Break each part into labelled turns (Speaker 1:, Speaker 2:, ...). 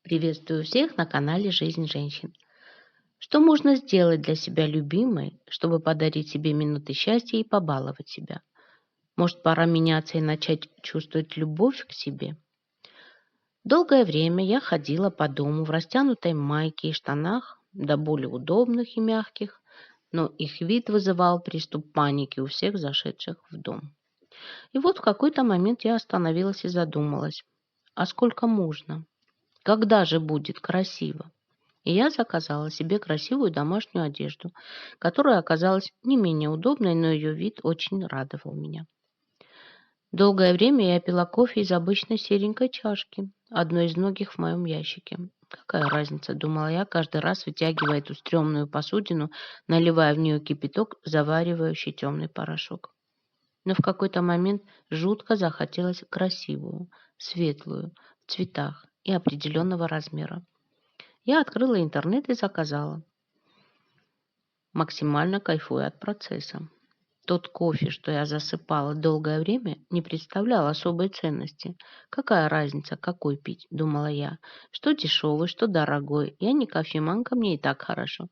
Speaker 1: Приветствую всех на канале «Жизнь женщин». Что можно сделать для себя любимой, чтобы подарить себе минуты счастья и побаловать себя? Может, пора меняться и начать чувствовать любовь к себе? Долгое время я ходила по дому в растянутой майке и штанах, да более удобных и мягких, но их вид вызывал приступ паники у всех зашедших в дом. И вот в какой-то момент я остановилась и задумалась, а сколько можно? Когда же будет красиво? И я заказала себе красивую домашнюю одежду, которая оказалась не менее удобной, но ее вид очень радовал меня. Долгое время я пила кофе из обычной серенькой чашки, одной из многих в моем ящике. Какая разница, думала я, каждый раз вытягивая эту стрёмную посудину, наливая в нее кипяток, заваривающий темный порошок. Но в какой-то момент жутко захотелось красивую, светлую, в цветах и определенного размера. Я открыла интернет и заказала, максимально кайфуя от процесса. Тот кофе, что я засыпала долгое время, не представлял особой ценности. Какая разница, какой пить, думала я. Что дешевый, что дорогой. Я не кофеманка, мне и так хорошо.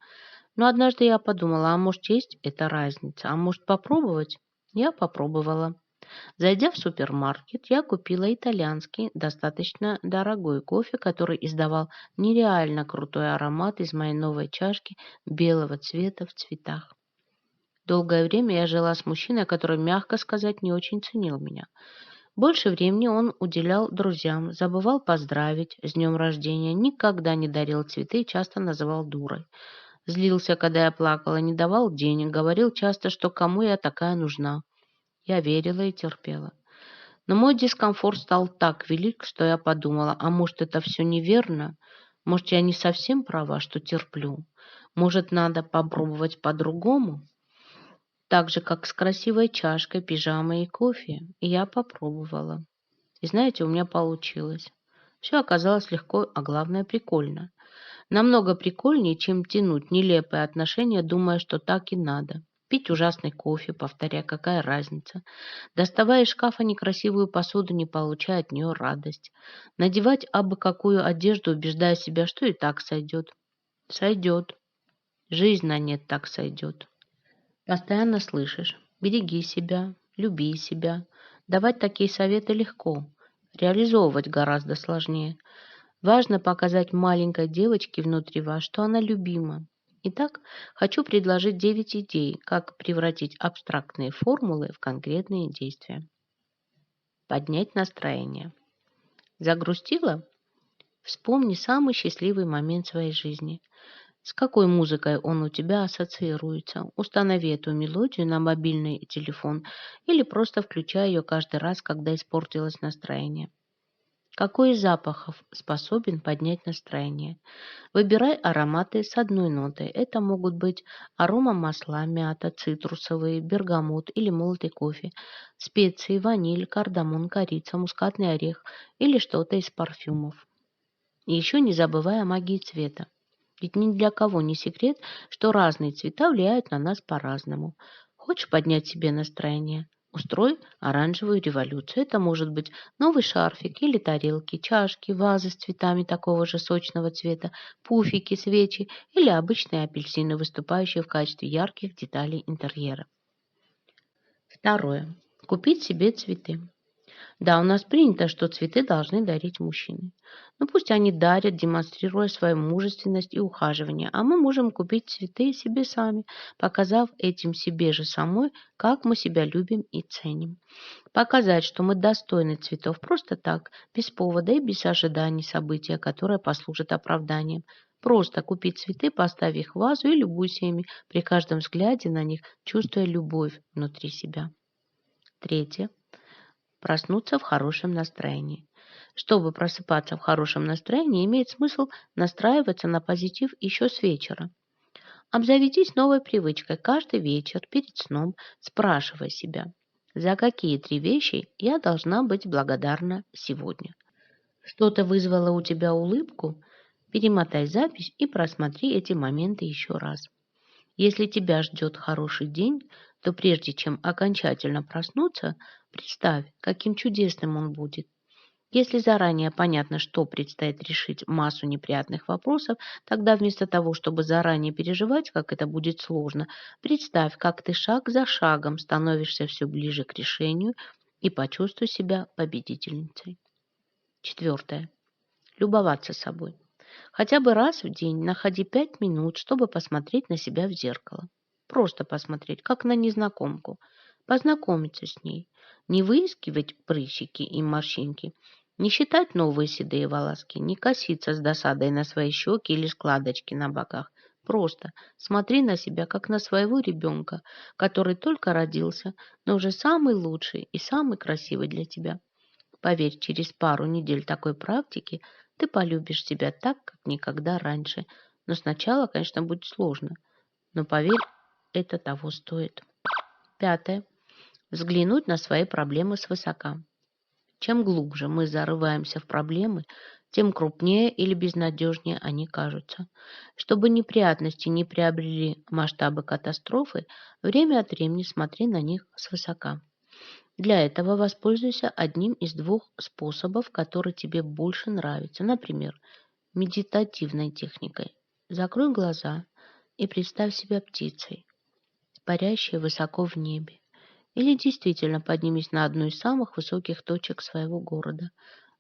Speaker 1: Но однажды я подумала, а может есть эта разница, а может попробовать? Я попробовала. Зайдя в супермаркет, я купила итальянский, достаточно дорогой кофе, который издавал нереально крутой аромат из моей новой чашки белого цвета в цветах. Долгое время я жила с мужчиной, который, мягко сказать, не очень ценил меня. Больше времени он уделял друзьям, забывал поздравить с днем рождения, никогда не дарил цветы и часто называл дурой. Злился, когда я плакала, не давал денег, говорил часто, что кому я такая нужна. Я верила и терпела. Но мой дискомфорт стал так велик, что я подумала, а может, это все неверно? Может, я не совсем права, что терплю? Может, надо попробовать по-другому? Так же, как с красивой чашкой, пижамой и кофе. И я попробовала. И знаете, у меня получилось. Все оказалось легко, а главное прикольно. Намного прикольнее, чем тянуть нелепые отношения, думая, что так и надо. Пить ужасный кофе, повторяя, какая разница. Доставая из шкафа некрасивую посуду, не получая от нее радость. Надевать абы какую одежду, убеждая себя, что и так сойдет. Сойдет. Жизнь на нет так сойдет. Постоянно слышишь: береги себя, люби себя. Давать такие советы легко, реализовывать гораздо сложнее. Важно показать маленькой девочке внутри вас, что она любима. Итак, хочу предложить 9 идей, как превратить абстрактные формулы в конкретные действия. Поднять настроение. Загрустила? Вспомни самый счастливый момент своей жизни. С какой музыкой он у тебя ассоциируется? Установи эту мелодию на мобильный телефон или просто включай ее каждый раз, когда испортилось настроение. Какой из запахов способен поднять настроение? Выбирай ароматы с одной нотой. Это могут быть арома масла, мята, цитрусовые, бергамот или молотый кофе, специи, ваниль, кардамон, корица, мускатный орех или что-то из парфюмов. И еще не забывай о магии цвета. Ведь ни для кого не секрет, что разные цвета влияют на нас по-разному. Хочешь поднять себе настроение? Устрой оранжевую революцию. Это может быть новый шарфик или тарелки, чашки, вазы с цветами такого же сочного цвета, пуфики, свечи или обычные апельсины, выступающие в качестве ярких деталей интерьера. Второе. Купить себе цветы. Да, у нас принято, что цветы должны дарить мужчины. Ну пусть они дарят, демонстрируя свою мужественность и ухаживание, а мы можем купить цветы себе сами, показав этим себе же самой, как мы себя любим и ценим. Показать, что мы достойны цветов просто так, без повода и без ожиданий события, которое послужит оправданием. Просто купить цветы, поставь их в вазу и любуйся ими, при каждом взгляде на них, чувствуя любовь внутри себя. Третье. Проснуться в хорошем настроении. Чтобы просыпаться в хорошем настроении, имеет смысл настраиваться на позитив еще с вечера. Обзаведись новой привычкой каждый вечер перед сном, спрашивая себя, за какие 3 вещи я должна быть благодарна сегодня. Что-то вызвало у тебя улыбку? Перемотай запись и просмотри эти моменты еще раз. Если тебя ждет хороший день, то прежде чем окончательно проснуться, представь, каким чудесным он будет. Если заранее понятно, что предстоит решить массу неприятных вопросов, тогда вместо того, чтобы заранее переживать, как это будет сложно, представь, как ты шаг за шагом становишься все ближе к решению и почувствуй себя победительницей. Четвертое. Любоваться собой. Хотя бы раз в день находи 5 минут, чтобы посмотреть на себя в зеркало. Просто посмотреть, как на незнакомку. Познакомиться с ней. Не выискивать прыщики и морщинки. Не считать новые седые волоски. Не коситься с досадой на свои щеки или складочки на боках. Просто смотри на себя, как на своего ребенка, который только родился, но уже самый лучший и самый красивый для тебя. Поверь, через пару недель такой практики ты полюбишь себя так, как никогда раньше. Но сначала, конечно, будет сложно. Но поверь, это того стоит. Пятое. Взглянуть на свои проблемы свысока. Чем глубже мы зарываемся в проблемы, тем крупнее или безнадежнее они кажутся. Чтобы неприятности не приобрели масштабы катастрофы, время от времени смотри на них свысока. Для этого воспользуйся одним из двух способов, который тебе больше нравится. Например, медитативной техникой. Закрой глаза и представь себя птицей, парящей высоко в небе. Или действительно поднимись на одну из самых высоких точек своего города.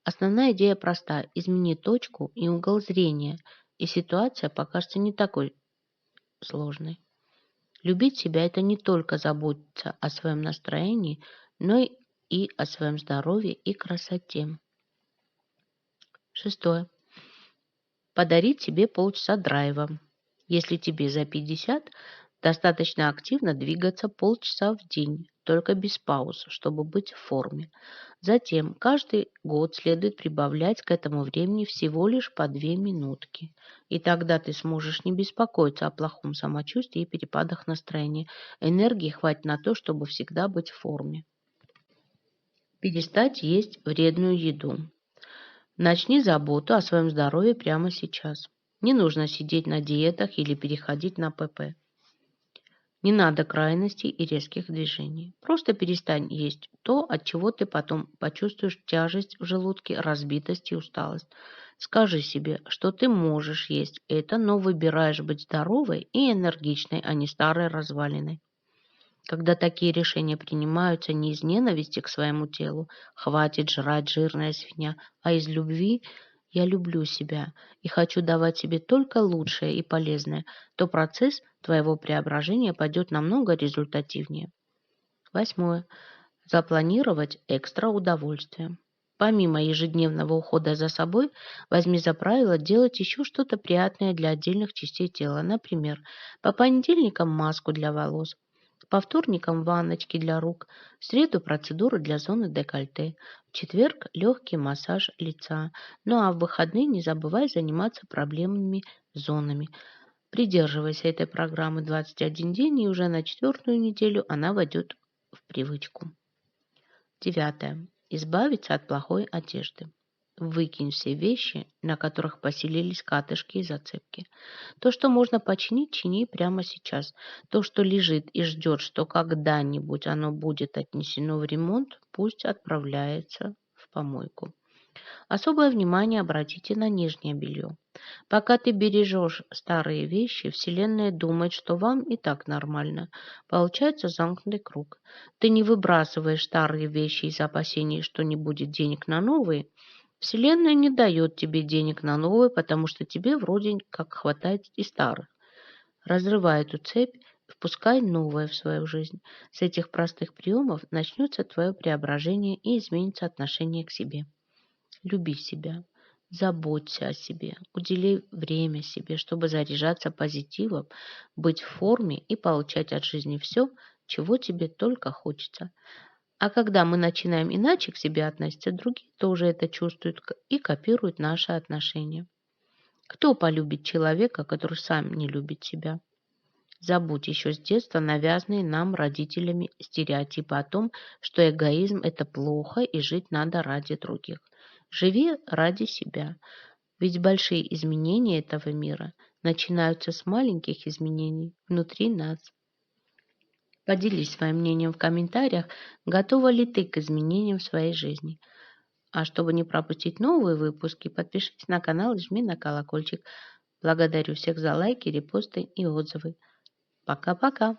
Speaker 1: Основная идея проста. Измени точку и угол зрения, и ситуация покажется не такой сложной. Любить себя – это не только заботиться о своем настроении, но и о своем здоровье и красоте. Шестое. Подарить себе полчаса драйва. Если тебе за 50, достаточно активно двигаться полчаса в день, только без пауз, чтобы быть в форме. Затем каждый год следует прибавлять к этому времени всего лишь по 2 минутки. И тогда ты сможешь не беспокоиться о плохом самочувствии и перепадах настроения. Энергии хватит на то, чтобы всегда быть в форме. Перестать есть вредную еду. Начни заботу о своем здоровье прямо сейчас. Не нужно сидеть на диетах или переходить на ПП. Не надо крайностей и резких движений. Просто перестань есть то, от чего ты потом почувствуешь тяжесть в желудке, разбитость и усталость. Скажи себе, что ты можешь есть это, но выбираешь быть здоровой и энергичной, а не старой развалиной. Когда такие решения принимаются не из ненависти к своему телу, хватит жрать жирная свинья, а из любви, я люблю себя и хочу давать себе только лучшее и полезное, то процесс твоего преображения пойдет намного результативнее. Восьмое. Запланировать экстра удовольствие. Помимо ежедневного ухода за собой, возьми за правило делать еще что-то приятное для отдельных частей тела. Например, по понедельникам маску для волос, по вторникам ванночки для рук, в среду процедуры для зоны декольте, в четверг легкий массаж лица. Ну а в выходные не забывай заниматься проблемными зонами. Придерживайся этой программы 21 день, и уже на четвертую неделю она войдет в привычку. Девятое. Избавиться от плохой одежды. Выкинь все вещи, на которых поселились катышки и зацепки. То, что можно починить, чини прямо сейчас. То, что лежит и ждет, что когда-нибудь оно будет отнесено в ремонт, пусть отправляется в помойку. Особое внимание обратите на нижнее белье. Пока ты бережешь старые вещи, Вселенная думает, что вам и так нормально. Получается замкнутый круг. Ты не выбрасываешь старые вещи из опасений, что не будет денег на новые. Вселенная не дает тебе денег на новые, потому что тебе вроде как хватает и старых. Разрывай эту цепь, впускай новое в свою жизнь. С этих простых приемов начнется твое преображение и изменится отношение к себе. Люби себя, заботься о себе, удели время себе, чтобы заряжаться позитивом, быть в форме и получать от жизни все, чего тебе только хочется. А когда мы начинаем иначе к себе относиться, другие тоже это чувствуют и копируют наши отношения. Кто полюбит человека, который сам не любит себя? Забудь еще с детства навязанные нам родителями стереотипы о том, что эгоизм – это плохо и жить надо ради других. Живи ради себя, ведь большие изменения этого мира начинаются с маленьких изменений внутри нас. Поделись своим мнением в комментариях, готова ли ты к изменениям в своей жизни. А чтобы не пропустить новые выпуски, подпишись на канал и жми на колокольчик. Благодарю всех за лайки, репосты и отзывы. Пока-пока.